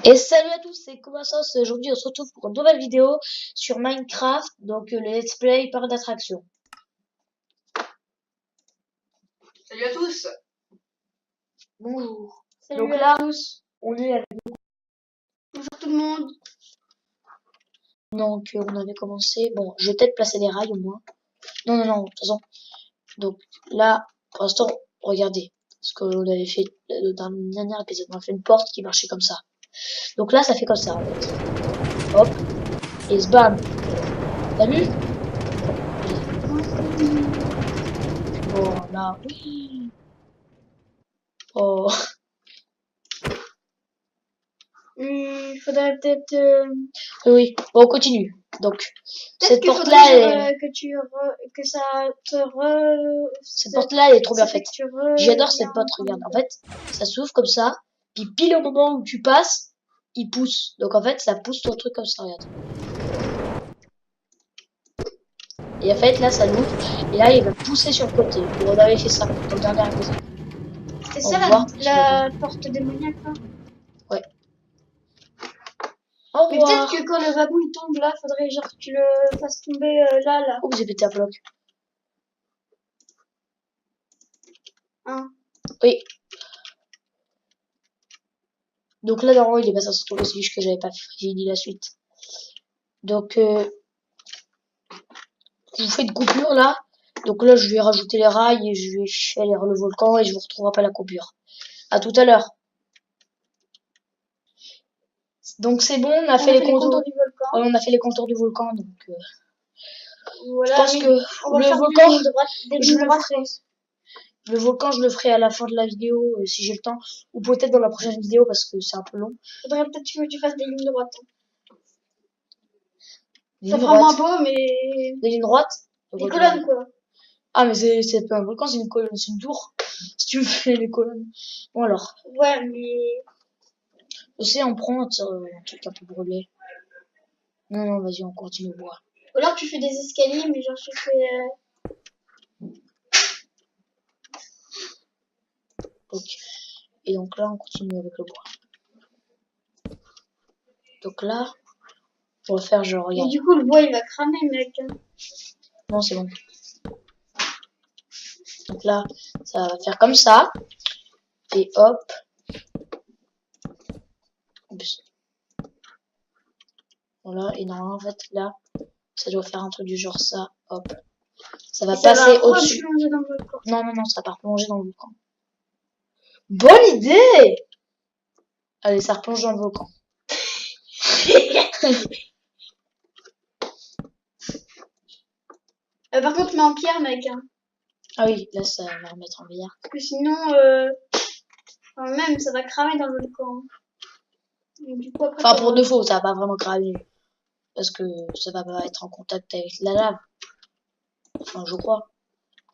Et salut à tous, c'est Commensens. Aujourd'hui, on se retrouve pour une nouvelle vidéo sur Minecraft, donc le let's play par d'attraction. Salut à tous. Bonjour. Salut Donc à là, tous. on est avec... Bonjour tout le monde. Donc, on avait commencé... Bon, je vais peut-être placer les rails au moins. Non, de toute façon. Donc là, pour l'instant, regardez ce que on avait fait dans le dernier épisode. On a fait une porte qui marchait comme ça. Donc là, ça fait comme ça, en fait. Hop. Et bam. T'as vu? Voilà. Oui. Oh. Faudrait peut-être Oui. Bon, on continue. Donc, cette qu'il porte-là, faudrait que ça te cette porte-là, elle est trop bien faite. que tu J'adore cette porte, regarde. En fait, ça s'ouvre comme ça. Puis pile au moment où tu passes, il pousse. Donc en fait, ça pousse ton truc comme ça, regarde. Et en fait, là, ça l'ouvre. Et là, il va pousser sur le côté. Et on avait fait ça dans le dernier épisode. C'est On ça voit, la porte démoniaque là. Ouais. Au Mais peut-être revoir. que quand le wagon il tombe là, faudrait genre que tu le fasses tomber là. Oh, j'ai pété un bloc. Hein. Oui. Donc là, normalement, il est pas censé tomber, c'est juste que j'avais pas fait. J'ai dit la suite. Donc, je vous fais une coupure là. Donc là, je vais rajouter les rails et je vais aller le volcan et je vous retrouverai après la coupure. À tout à l'heure. Donc c'est bon, on a fait les contours du volcan. Ouais, on a fait les contours du volcan, donc Voilà, je pense que le volcan, le volcan, je le ferai à la fin de la vidéo si j'ai le temps, ou peut-être dans la prochaine vidéo parce que c'est un peu long. Faudrait peut-être que tu fasses des lignes droites. Des Ça lignes fera moins droites. beau, mais Des lignes droites. des colonnes quoi. Ah mais c'est pas un volcan, c'est une colonne, c'est une tour. Si tu veux faire les colonnes. Bon alors. Ouais, mais Je sais, on prend un truc un peu brûlé. Non, vas-y, on continue au bois. ou alors tu fais des escaliers, mais genre tu fais Ok. Et donc là, on continue avec le bois. Donc là, on va faire genre, regarde. mais du coup le bois il va cramer mec. Non, c'est bon. Donc là, ça va faire comme ça. Et hop. Voilà. Et normalement, en fait, là, ça doit faire un truc du genre ça. Hop. Ça va passer au-dessus. Non, ça va pas replonger dans le volcan. Bonne idée! Allez, ça replonge dans le volcan. Par contre, mets en pierre, mec. Hein. Ah oui, là, ça va remettre en bière. Parce que sinon, même, ça va cramer dans le volcan. Et du coup, après, Enfin, pour de faux, ça va pas vraiment cramer. Parce que ça va pas être en contact avec la lave. Enfin, je crois.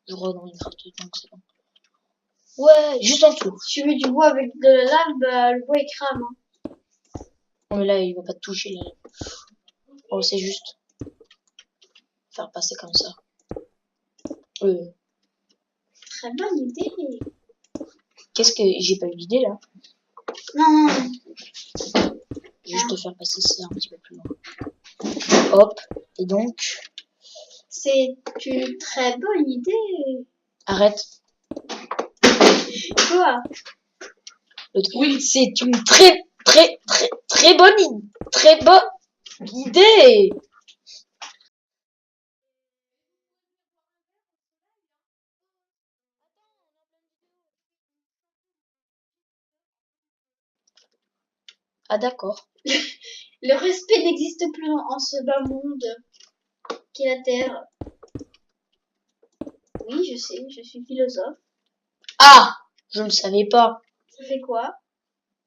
Je crois dans Minecraft, donc c'est bon. Ouais, juste en dessous. Si tu mets du bois avec de la lave, bah, le bois il crame. Hein. Non, mais là, il va pas te toucher, la lave. Oh, c'est juste. Faire passer comme ça. Très bonne idée. Qu'est-ce que... J'ai pas eu d'idée, là. Non. Juste te faire passer ça un petit peu plus loin. Hop. Et donc... C'est une très bonne idée. Arrête. Quoi? Oui, c'est une très bonne idée. Ah d'accord. Le respect n'existe plus en ce bas monde qu'est la Terre. Oui, je sais, je suis philosophe. Ah, je ne savais pas. Ça fait quoi?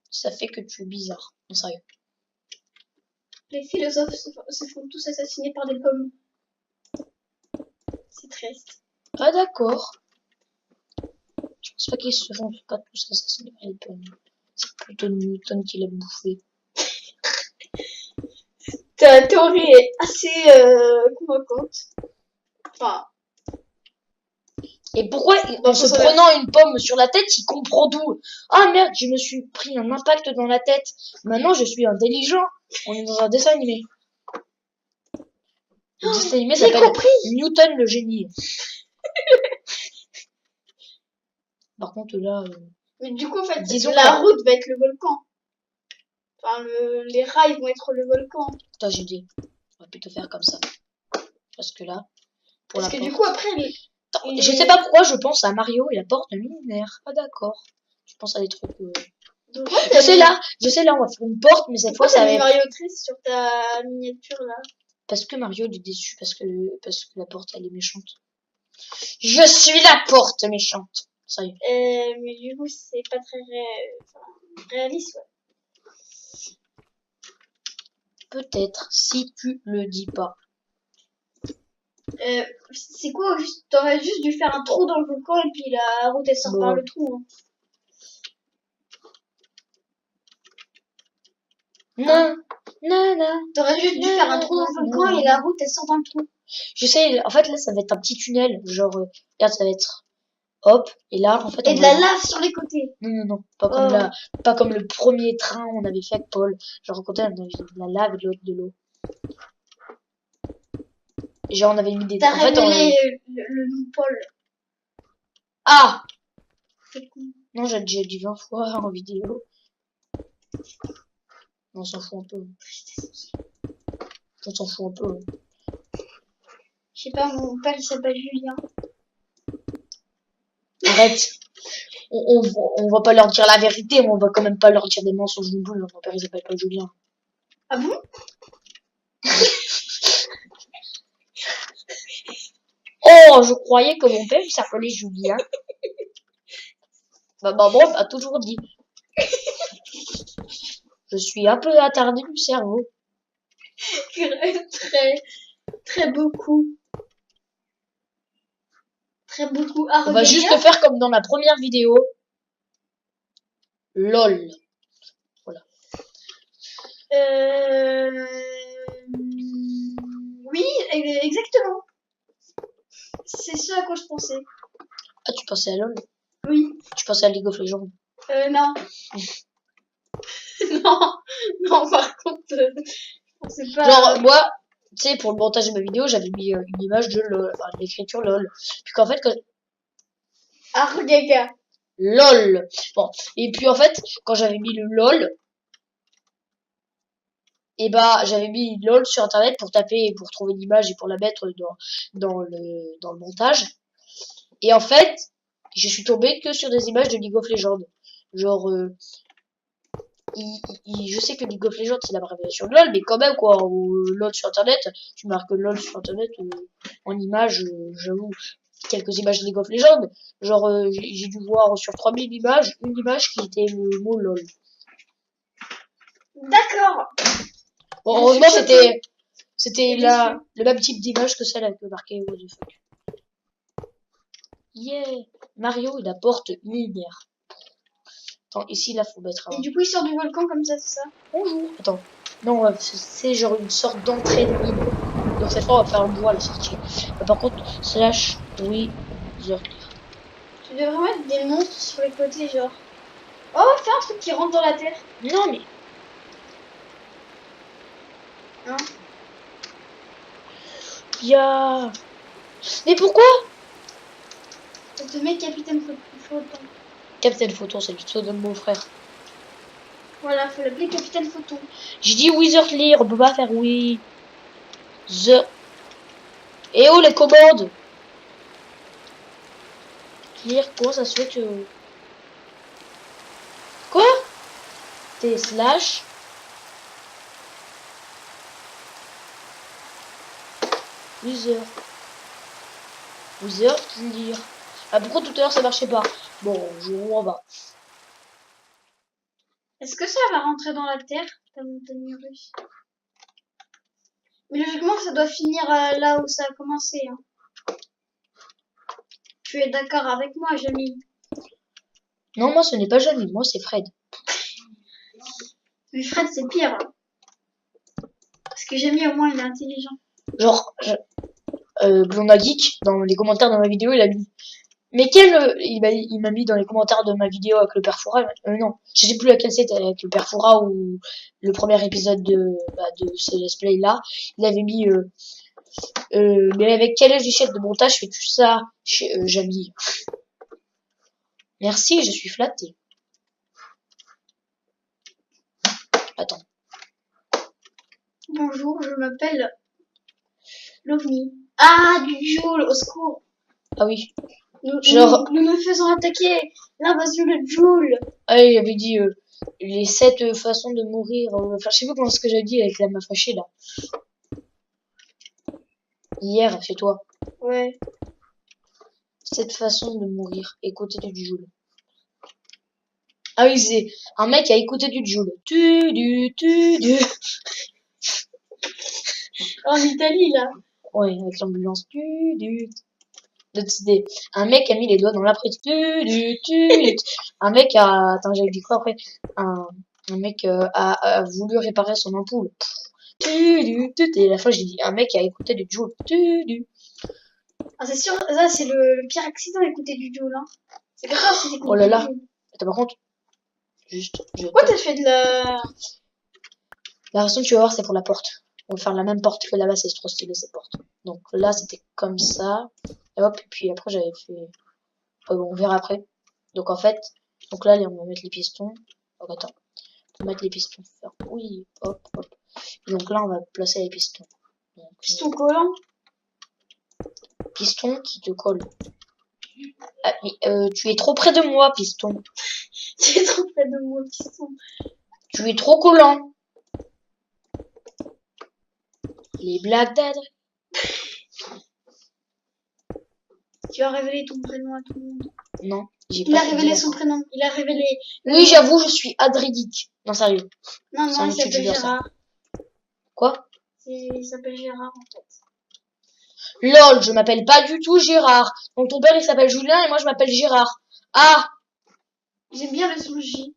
Ça fait que tu es bizarre. Non, sérieux. Les philosophes se font tous assassiner par des pommes. C'est triste. Ah d'accord. Je pense pas qu'ils se font pas tous assassiner par les pommes. C'est plutôt Newton qui l'a bouffé. Ta théorie est assez convaincante. Enfin. Et pourquoi, en Donc, se ça prenant une pomme sur la tête, il comprend d'où? Ah merde, je me suis pris un impact dans la tête. Maintenant, je suis intelligent. On est dans un dessin animé. Le dessin animé j'ai s'appelle compris. Newton le génie. Par contre, là, Mais du coup, en fait, disons la que... route va être le volcan. Enfin, les rails vont être le volcan. Putain, j'ai dit. On va plutôt faire comme ça. Parce que là, pour Parce la que du porte... coup, après, Je sais pas pourquoi je pense à Mario et la porte millénaire. Ah d'accord. Je pense à des trucs... Donc, Je sais là, on va faire une porte, mais cette fois, pourquoi ça t'as va mis être... Mario triste sur ta miniature, là? Parce que Mario il est déçu, parce que la porte, elle est méchante. Je suis la porte méchante. Ça y est. Mais du coup, c'est pas très réaliste, ouais. Peut-être, si tu le dis pas. C'est quoi, juste, t'aurais juste dû faire un trou dans le volcan et puis la route elle sort par Bon. le trou. Hein. Non, non, non. T'aurais juste dû faire un trou dans le volcan et la route elle sort dans le trou. Je sais, en fait là ça va être un petit tunnel, genre, regarde ça va être, hop, et là en fait Et on de va... la lave sur les côtés. Non, non, non, pas comme pas comme le premier train on avait fait avec Paul. Genre au côté on avait de la lave et de l'autre de l'eau. Et genre on avait mis des... T'as En fait on... révélé le nom Paul. Ah C'est con. non, j'ai déjà dit 20 fois en vidéo. On s'en fout un peu. On s'en fout un peu. Je sais pas, mon père il s'appelle Julien. Arrête. On va pas leur dire la vérité, mais on va quand même pas leur dire des mensonges non plus. Mon père il s'appelle pas Julien. Ah bon? Oh, je croyais que mon père il s'appelait Julien. Ma maman m'a toujours dit. Je suis un peu attardé du cerveau. Très, très beaucoup. Très beaucoup. Ah, On va juste faire comme dans la première vidéo. LOL. Voilà. Oui, exactement. C'est ce à quoi je pensais. Ah, tu pensais à LOL? Oui. Tu pensais à League of Legends? Non. non, non, par contre, c'est pas... Genre, moi, tu sais, pour le montage de ma vidéo, j'avais mis une image de LOL, enfin, de l'écriture LOL. Puis qu'en fait, Argaga. LOL. Bon. Et puis en fait, quand j'avais mis le LOL, et bah, j'avais mis LOL sur internet pour taper, pour trouver l'image et pour la mettre dans le montage. Et en fait, je suis tombée que sur des images de League of Legends. Genre, je sais que League of Legends c'est l'abréviation de LOL, mais quand même quoi, ou LOL sur internet, tu marques LOL sur internet en image, j'avoue, quelques images de League of Legends. Genre, j'ai dû voir sur 3000 images, une image qui était le mot LOL. D'accord. Bon, heureusement c'était le même type d'image que celle avec le marqué what the fuck. Yeah, Mario il apporte millénaire. Attends, ici là faut mettre un... Et du coup il sort du volcan comme ça, c'est ça? Bonjour. Attends. Non, c'est genre une sorte d'entrée de mine. Donc cette fois, on va faire un bois à la sortie. Par contre, slash wither. Tu devrais mettre des monstres sur les côtés, genre. Oh, fais un truc qui rentre dans la terre. Non, mais... Hein? Y'a... Mais pourquoi? Ça te met Capitaine Photon. Capitaine Photon, c'est le pseudo de mon frère. Voilà, faut l'appeler Capitaine Photon. J'ai dit Witherly, on peut pas faire oui. Eh oh, les commandes! Lire, comment ça se fait que... Quoi? T slash... Wither. Wither, lire. Ah, pourquoi tout à l'heure ça marchait pas? Bon, je vois pas. Est-ce que ça va rentrer dans la terre, ta montagne russe? Mais logiquement, ça doit finir là où ça a commencé. Hein. Tu es d'accord avec moi, Jamie? Non, moi ce n'est pas Jamie, moi c'est Fred. Mais Fred, c'est pire. Hein. Parce que Jamie, au moins, il est intelligent. Genre, Blonda Geek, dans les commentaires de ma vidéo, il a mis Mais quel il m'a mis dans les commentaires de ma vidéo avec le père Foura. Non, je sais plus laquelle c'était avec le père Foura ou le premier épisode de ce let's play là. Il avait mis mais avec quelle logiciel de montage fais-tu ça, Jamy? Merci, je suis flatté. Attends. Bonjour, je m'appelle l'OVNI. Ah, du Joule, au secours. Ah oui. Nous nous faisons attaquer. L'invasion de Joule. Ah oui, j'avais dit les 7 façons de mourir. Enfin, je sais pas comment ce que j'ai dit avec la meuf fâchée là. Hier, chez toi. Ouais. 7 façons de mourir. Écouter du Joule. Ah oui, c'est un mec qui a écouté du Joule. En Italie, là. Ouais, avec l'ambulance. C'était un mec a mis les doigts dans la prise. Un mec a... Attends, j'avais dit quoi après? Un mec a voulu réparer son ampoule. Et à la fois, j'ai dit un mec a écouté du Joule. Ah, c'est sûr, ça, c'est le pire accident d'écouter du Joule, hein. C'est pas grave si t'écoutes Oh là là. du Joule. Attends, par contre, juste... Pourquoi t'as fait de la... La raison, tu vas voir, c'est pour la porte. On va faire la même porte que là-bas, c'est trop stylé cette porte. Donc là, c'était comme ça. Et hop, et puis après, j'avais fait... on verra après. Donc en fait, donc là, on va mettre les pistons. Donc attends, on va mettre les pistons. Oui, hop, hop. Et donc là, on va placer les pistons. Donc, piston collant? Piston qui te colle. Ah, mais tu es trop près de moi, piston. Tu es trop près de moi, piston. Tu es trop collant. Les blagues d'Adrien. Tu as révélé ton prénom à tout le monde. Non, j'ai pas. Il a révélé son prénom. Il a révélé. Oui, j'avoue, je suis Adridique. Non, sérieux. Non, non, il s'appelle Gérard. Quoi? Il s'appelle Gérard en fait. LOL, je m'appelle pas du tout Gérard. Donc ton père il s'appelle Julien et moi je m'appelle Gérard. Ah! J'aime bien le son J.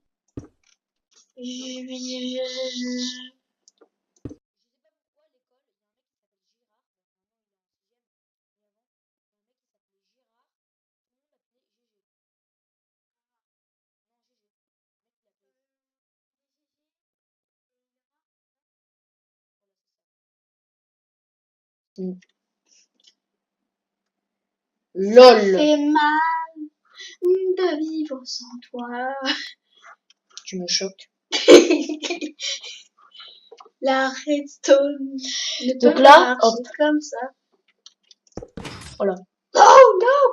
LOL. Ça fait mal de vivre sans toi. Tu me choques. La redstone ne donc peut là, pas marcher hop. comme ça. Voilà. Oh non!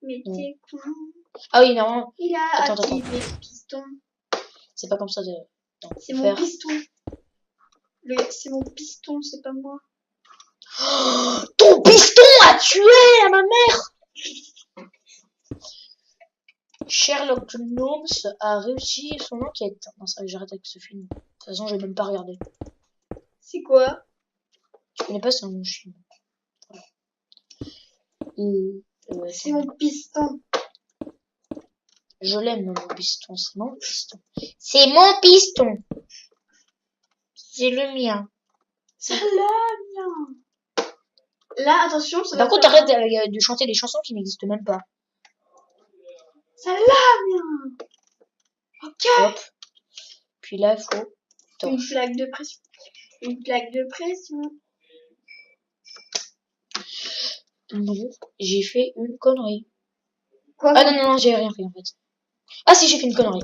Mais t'es con. Ah oui, non. Il a activé le piston. C'est pas comme ça de... C'est mon piston. C'est mon piston, c'est pas moi. Oh, ton piston a tué à ma mère. Sherlock Holmes a réussi son enquête. Non, ça, j'arrête avec ce film. De toute façon, j'ai même pas regardé. C'est quoi? Je connais pas, c'est un film. Voilà. C'est mon piston. Je l'aime, mon piston. C'est mon piston. C'est mon piston. C'est le mien. C'est le mien. Là, attention, ça Par contre, arrête de chanter des chansons qui n'existent même pas. C'est le mien. Ok. Hop. Puis là, il faut... Une plaque de pression. Une plaque de pression. Non, j'ai fait une connerie. Quoi? Ah non, j'ai rien fait en fait. Ah si, j'ai fait une connerie.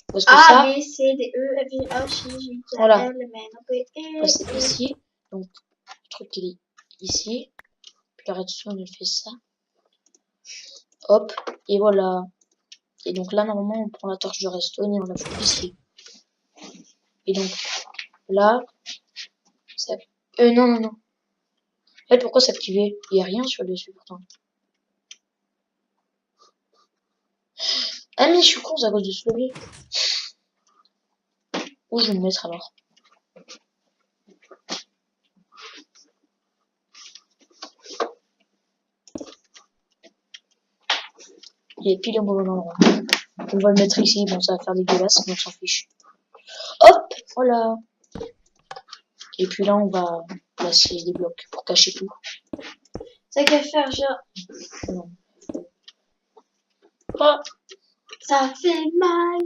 Parce que A, ça... B, C, D, E, F, G, H, I, J, K, voilà. L, M, N, O, P, E. C'est ici. Donc, le truc il est ici. Puis la redstone, elle fait ça. Hop. Et voilà. Et donc là, normalement, on prend la torche de redstone et on la fout ici. Et donc, là... Ça... non. En fait, pourquoi s'activer? Il n'y a rien sur le dessus pourtant. Ah mais je suis con, c'est à cause de ce levier. Où je vais me mettre alors? Il est pile au mauvais endroit. On va le mettre ici, bon ça va faire dégueulasse, mais on s'en fiche. Hop, voilà. Et puis là on va placer des blocs pour cacher tout. Ça qu'à faire, genre. Non. Oh, Ça fait mal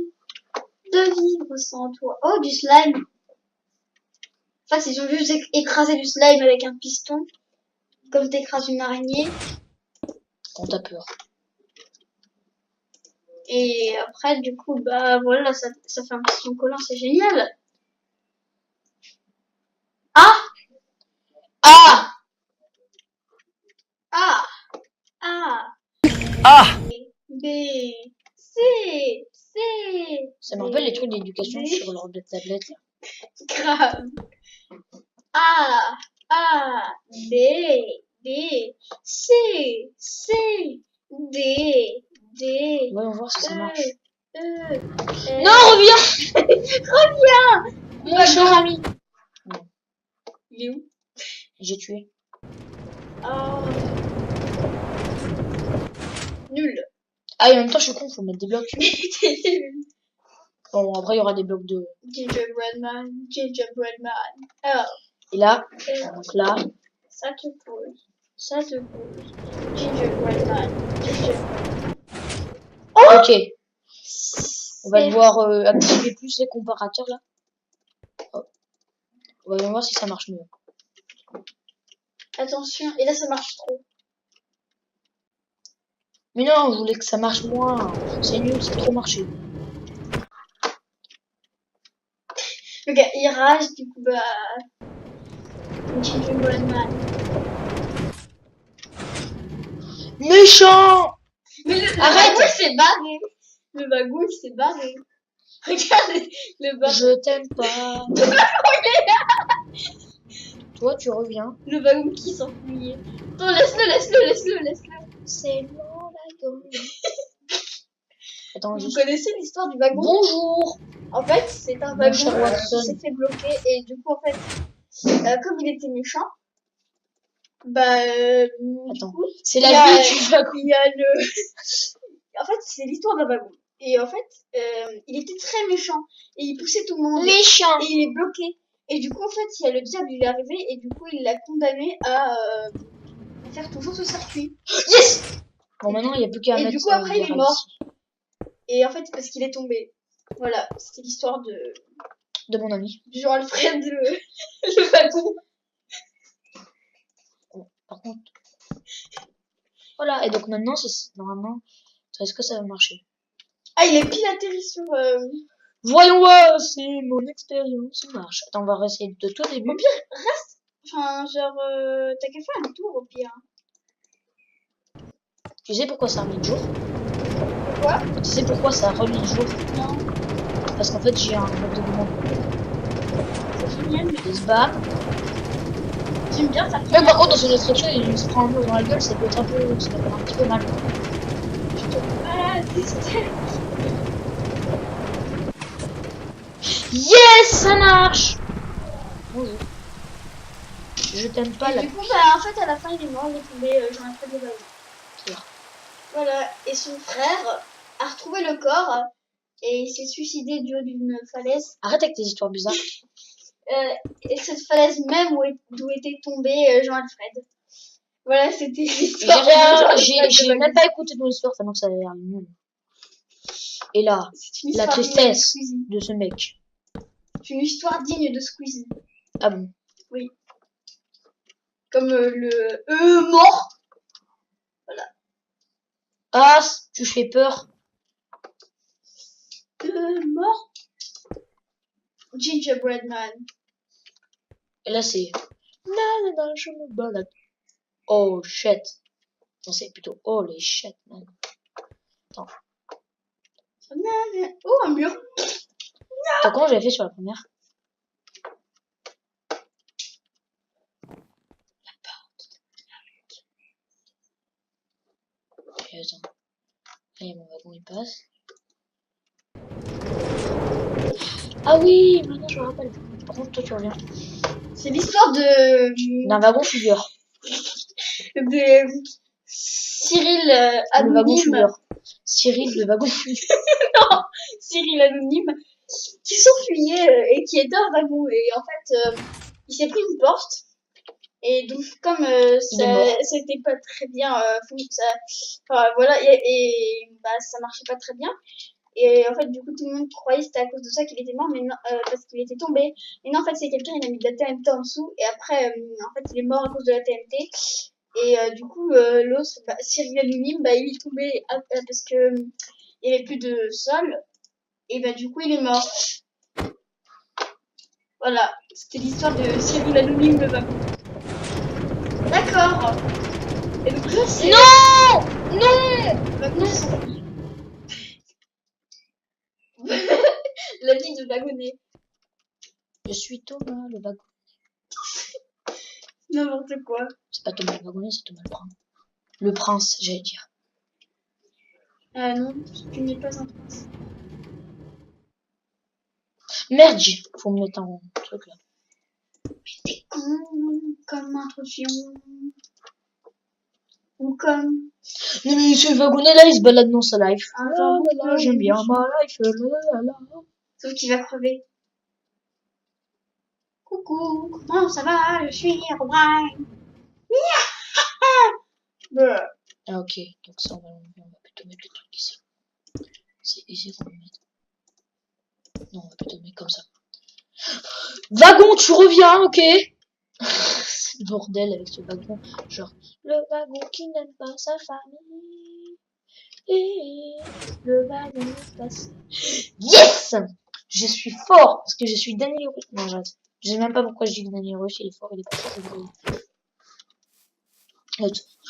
de vivre sans toi. Oh, du slime. En fait, ils ont juste écrasé du slime avec un piston. Comme t'écrases une araignée. quand t'as peur. Et après, du coup, bah voilà, ça fait un piston collant, c'est génial. Ah! Ah! A, A, Ah! B, C, C. Ça me rappelle les trucs d'éducation sur leur tablette là. Grave. A, A, B, B, C, C, D, D, Voyons voir si ça marche. Non, reviens! reviens! Mon cher ami! Il est où? J'ai tué. Oh. Nul. Ah, et en même temps, je suis con, faut mettre des blocs. Bon, après, il y aura des blocs de. Gingerbread man, gingerbread man. Oh. Et là, donc là. Ça te pose. Ça te pose. Gingerbread man. Gingerbread. Ok. On va devoir activer plus les comparateurs là. Oh. On va voir si ça marche mieux. Attention, et là ça marche trop. Mais non, je voulais que ça marche moins. C'est nul, c'est trop marché. Le gars, il rage, du coup, bah. Gingerbread man. Méchant! Mais le Arrête! wagon, il s'est barré. Le wagon, il s'est barré. Regardez, le wagon. Je t'aime pas. Toi, tu reviens. Le wagon qui s'enfuyait. Attends, laisse-le. C'est mon wagon. Attends, Vous connaissez l'histoire du wagon? Bonjour! En fait, c'est un Mon wagon cher qui Watson. s'est fait bloquer et du coup, en fait, comme il était méchant, bah, du Attends, coup, c'est il la y a- vie du wagon. il y a le... En fait, c'est l'histoire d'un wagon. Et en fait, il était très méchant et il poussait tout le monde. Méchant! Et il est bloqué. Et du coup, en fait, il y a le diable, il est arrivé et du coup, il l'a condamné à faire toujours ce circuit. Yes! Bon, maintenant, il n'y a plus qu'à Et mettre du coup, après, des il est rails mort. ici. Et en fait, c'est parce qu'il est tombé. Voilà, c'était l'histoire De mon ami. du Jean-Alfred, le wagon. Bon, par contre. Voilà, et donc maintenant, normalement, est-ce que ça va marcher? Ah, il est pile atterri sur... Voyons voir si mon expérience marche. Attends, on va réessayer de tout début. Au pire, reste. Enfin, genre, t'as qu'à faire un tour, au pire. Tu sais pourquoi ça a remis le jour? Pourquoi? Tu sais pourquoi ça a remis le jour? Non, Parce qu'en fait, j'ai un bloc de commande. c'est génial. Et bam. J'aime bien ça. Même par contre, dans son instruction, il se prend un mur dans la gueule, ça peut être un peu, ça peut faire un petit peu mal. Ah, c'est... Yes, ça marche! Bonjour. Je t'aime pas Et la du coup, bah, en fait, à la fin, il est mort, il est tombé, Jean-Alfred le wagon. pire. Voilà, et son frère a retrouvé le corps et il s'est suicidé du haut d'une falaise. Arrête avec tes histoires bizarres. Et cette falaise même d'où était tombé Jean-Alfred. Voilà, c'était l'histoire. J'ai même pas écouté ton histoire tellement que ça a l'air nul. Et là, C'est une la histoire tristesse digne de Squeezie. de ce mec. C'est une histoire digne de Squeezie. Ah bon? Oui. Comme le mort. Ah, tu fais peur. Mort. Gingerbread man. Et là, c'est... Nanana, je me balade. Oh, shit. Non, c'est plutôt... Oh, les shit, man. Oh, un mur. Attends, comment j'avais fait sur la première? Et attends. Allez, mon wagon, il passe. Ah oui, maintenant je me rappelle. Par contre, toi, tu reviens. C'est l'histoire D'un wagon fugueur. de Cyril Le wagon Anonyme. fugueur. Cyril, le wagon fugueur. Non, Cyril Anonyme. Qui s'enfuyait et qui était un wagon. Et en fait, il s'est pris une porte. Et donc, comme Il est mort. c'était pas très bien, voilà, bah, ça marchait pas très bien. Et en fait, du coup, tout le monde croyait que c'était à cause de ça qu'il était mort, mais non, parce qu'il était tombé. Mais non, en fait, c'est quelqu'un, il a mis de la TNT en dessous, et après, en fait, il est mort à cause de la TNT. Et du coup, l'autre, bah, Cyril Hanouna, bah, il est tombé parce que il y avait plus de sol, et bah, du coup, il est mort. Voilà, c'était l'histoire de Cyril Hanouna, le wagon. D'accord. Et donc là, c'est Non! Non! wagon Non! sans vie. La vie de wagonnet. Je suis Thomas le wagon. N'importe quoi. C'est pas Thomas le wagonnier, c'est Thomas le prince. Le prince, j'allais dire. Ah non, tu n'es pas un prince. Merde, faut me mettre un truc là. T'es con, comme introduction. Ou comme Mais ce wagonnet là, il se balade dans sa life. un jambon Là, j'aime bien ma life. Là. Sauf qu'il va crever. Coucou, comment ça va? Je suis Herobrine. Bah, Ah ok, donc ça on va plutôt mettre le truc ici. C'est ici qu'on va le mettre. Non, on va plutôt le mettre comme ça. Wagon, tu reviens, ok? C'est le bordel avec ce wagon. Genre, le wagon qui n'aime pas sa famille. Et le wagon passe. Yes! Je suis fort parce que je suis Daniel Rush. Non, j'arrête. Je sais même pas pourquoi je dis que Daniel Rush il est fort, il est pas fort.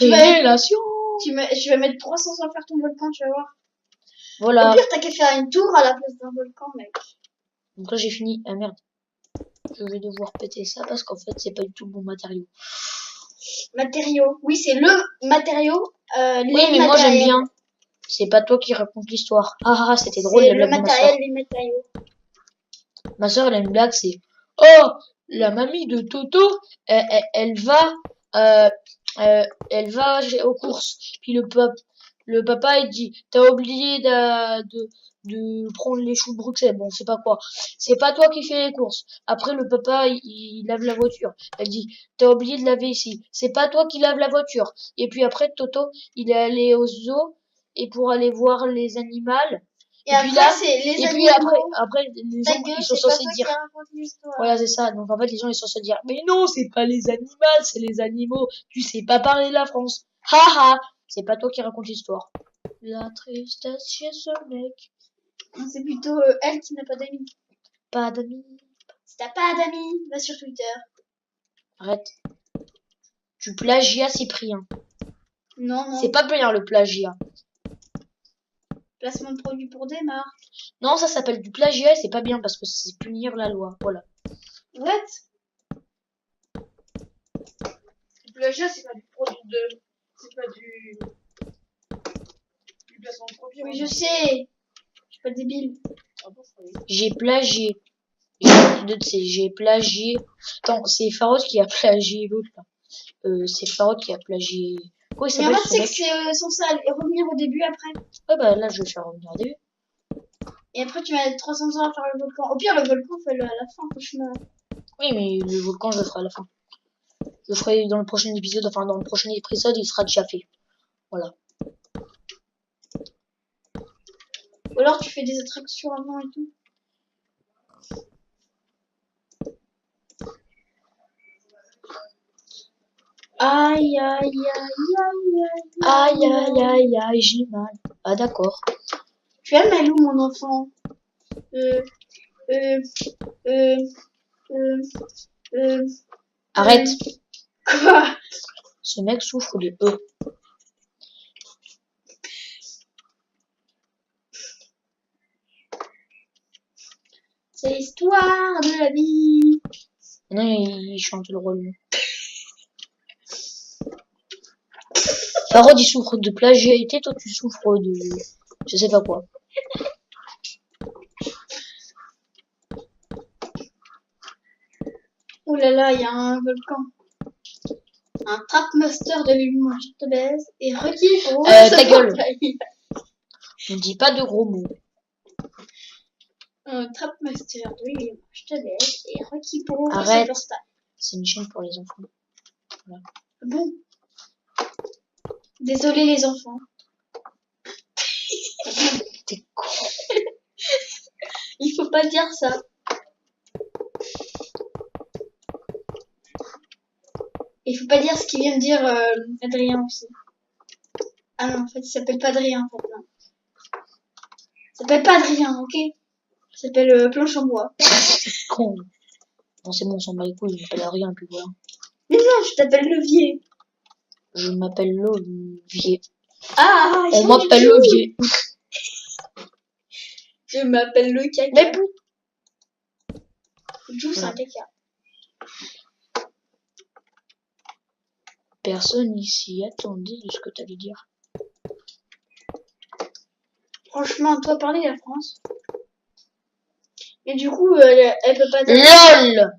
Révélation! je vais mettre 300 sans faire ton volcan, tu vas voir. Au Voilà. pire, t'as qu'à faire une tour à la place d'un volcan, mec. Donc là j'ai fini. Ah merde. Je vais devoir péter ça parce qu'en fait c'est pas du tout le bon matériau. Matériaux. Oui, c'est le matériau. Oui, mais moi j'aime bien. C'est pas toi qui raconte l'histoire. Ah, c'était drôle la C'est le blague de ma soeur. matériel, les matériaux. Ma soeur elle a une blague, c'est oh la mamie de Toto, elle va aux courses. Puis le papa il dit t'as oublié de prendre les choux de Bruxelles. Bon, c'est pas quoi. C'est pas toi qui fais les courses. Après le papa il lave la voiture. Elle dit t'as oublié de laver ici. C'est pas toi qui lave la voiture. Et puis après Toto il est allé au zoo et pour aller voir les animaux. Et après, puis là, c'est les et animaux. puis après les gens gueule, ils sont c'est pas censés toi dire qui raconte l'histoire. voilà, c'est ça. Donc en fait, les gens ils sont censés dire mais non, c'est pas les animaux, c'est les animaux. Tu sais pas parler de la France. Haha, c'est pas toi qui raconte l'histoire. La tristesse chez ce mec. C'est plutôt elle qui n'a pas d'amis. Pas d'amis. Si t'as pas d'amis, va sur Twitter. Arrête. Tu plagiat Cyprien. Non, non. C'est pas bien le plagiat. Placement de produit pour des marques. Non, ça s'appelle du plagiat et c'est pas bien parce que c'est punir la loi. Voilà. What? Le plagiat, c'est pas du produit de. C'est pas du placement de produit. Oui, je sais. Je suis pas débile. Ah bon, J'ai plagié. J'ai plagié. Attends, c'est Farod qui a plagié l'autre là. C'est Farod qui a plagié. Quoi il Mais en s'appelle fait, ce c'est que mec? c'est censé revenir au début après. Ouais, bah là, je vais faire revenir au début. Et après, tu vas mettre 300 ans à faire le volcan. Au pire, le volcan, fais-le à la fin, franchement. Oui, mais le volcan, je le ferai à la fin. Je le ferai dans le prochain épisode. Enfin, dans le prochain épisode, il sera déjà fait. Voilà. Ou alors, tu fais des attractions avant et tout. Aïe, aïe, aïe, aïe, aïe, aïe, aïe, j'ai mal. Ah, d'accord. Tu as mal où, mon enfant? Arrête. Quoi? Ce mec souffre de E. C'est l'histoire de la vie. Non, il chante le rôle. Farod, il souffre de plagiarité. Toi, tu souffres de... Je sais pas quoi. Oh là là, il y a un volcan. Un Trapmaster de l'humour, je te baise. Et Rocky pour ta gueule. On dit pas de gros mots. Un Trapmaster de l'humour, je te baise. Et Rocky pour Arrête. C'est une chaîne pour les enfants. Bon. Désolé les enfants. T'es con. Il faut pas dire ça. Il faut pas dire ce qu'il vient de dire Adrien aussi. Ah non, en fait, il s'appelle pas Adrien, en fait, non. Il s'appelle pas Adrien, ok? Il s'appelle Planche en bois. Con. Bon, c'est bon, on s'en bat les couilles, je m'appelle rien, puis voilà. Mais non, je t'appelle Levier. Je m'appelle Levier. Ah, On m'appelle Levier. Je m'appelle le caca. Mais bon. Jou, c'est un caca. Personne ici attendait de ce que t'allais dire. Franchement, toi parler la France. Et du coup, elle peut pas dire. LOL.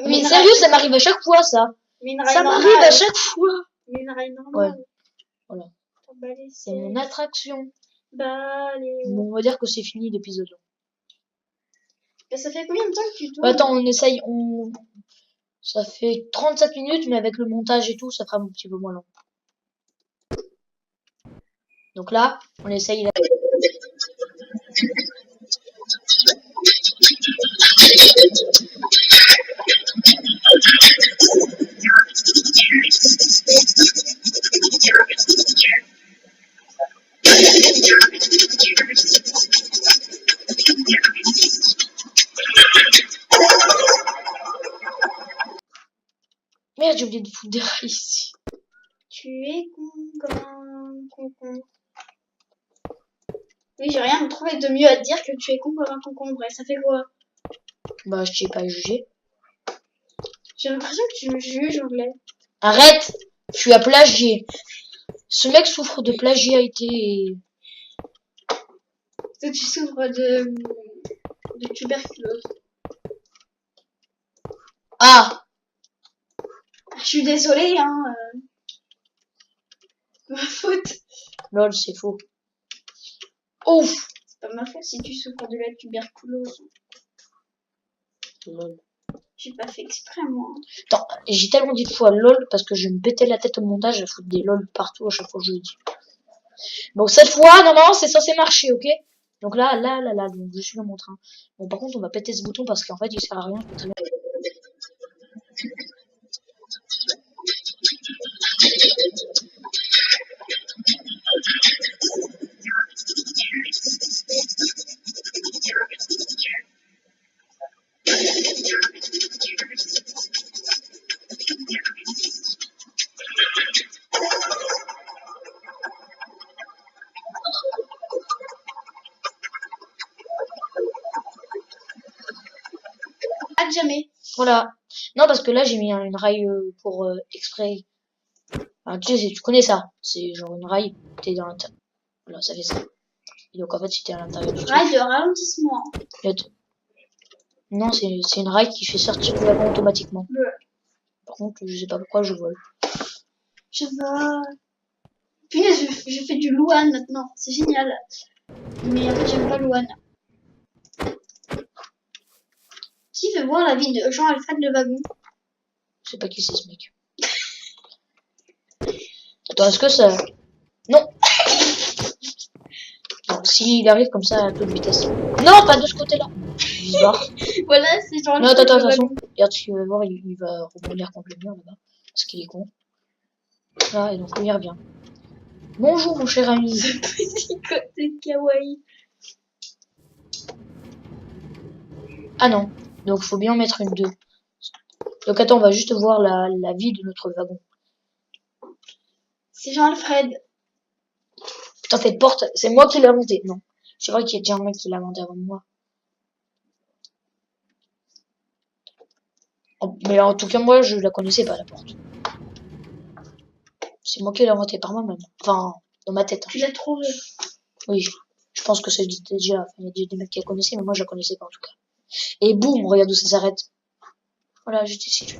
Mais Sérieux, ça m'arrive à chaque fois, ça. Ça m'arrive à chaque fois. Mais une raille normale. Ouais. Voilà. C'est C'est mon attraction. Bah, allez. Bon, on va dire que c'est fini l'épisode. Bah, ça fait combien de temps que tu tournes? Attends, on essaye. Ça fait 37 minutes, mais avec le montage et tout, ça fera un petit peu moins long. Donc là, on essaye. Merde, j'ai oublié de foutre des rails ici. Tu es con comme un concombre. Oui, j'ai rien trouvé de mieux à te dire que tu es con comme un concombre. Et ça fait quoi? Bah, je t'ai pas jugé. J'ai l'impression que tu me juges, anglais. Arrête! Tu as plagié. Ce mec souffre de plagiat. Toi, tu souffres de tuberculose. Ah! Je suis désolée, hein. Ma faute. Lol, c'est faux. Ouf! C'est pas ma faute si tu souffres de la tuberculose. Lol. J'ai pas fait exprès, moi. Attends, j'ai tellement dit de fois lol parce que je me pétais la tête au montage à foutre des lol partout à chaque fois que je le dis. Bon, cette fois, normalement, c'est censé marcher, ok? Donc là, donc je suis dans mon train. Bon, par contre, on va péter ce bouton parce qu'en fait, il sert à rien. Pas de jamais. Voilà. Non, parce que là, j'ai mis une rail pour exprès. Enfin, tu sais, tu connais ça. C'est genre une rail, t'es dans l'intérieur. Voilà, ça fait ça. Et donc, en fait, si t'es à l'intérieur du truc. Rail de ralentissement. Non, c'est une rail qui fait sortir le wagon automatiquement. Ouais. Par contre, je sais pas pourquoi je vole. Je vole. Punaise, je fais du Louane maintenant. C'est génial. Mais en fait, j'aime pas Louane. Qui veut voir la vie de Jean-Alfred Le Wagon? Je sais pas qui c'est ce mec. Attends, est-ce que ça... Non. Non, s'il arrive comme ça à toute vitesse. Non, pas de ce côté-là. Bizarre. Voilà, c'est Jean-Alfred Non, attends, Le attention. Wagon. Regarde ce qu'il va voir, il va rebondir contre le mur là-bas. Parce qu'il est con. Là, et donc il revient. Bonjour mon cher ami. Petit côté kawaii. Ah non. Donc faut bien en mettre une 2. Donc attends, on va juste voir la vie de notre wagon. C'est Jean-Alfred. Putain, cette porte, c'est moi qui l'ai inventée. Non. C'est vrai qu'il y a déjà un mec qui l'a inventé avant moi. Mais en tout cas, moi, je la connaissais pas, la porte. C'est moi qui l'ai inventée par moi-même. Enfin, dans ma tête. Hein. Tu l'as trouvé. Oui, je pense que c'est déjà... Enfin, il y a des mecs qui la connaissaient, mais moi, je la connaissais pas en tout cas. Et boum, regarde où ça s'arrête. Voilà, juste ici.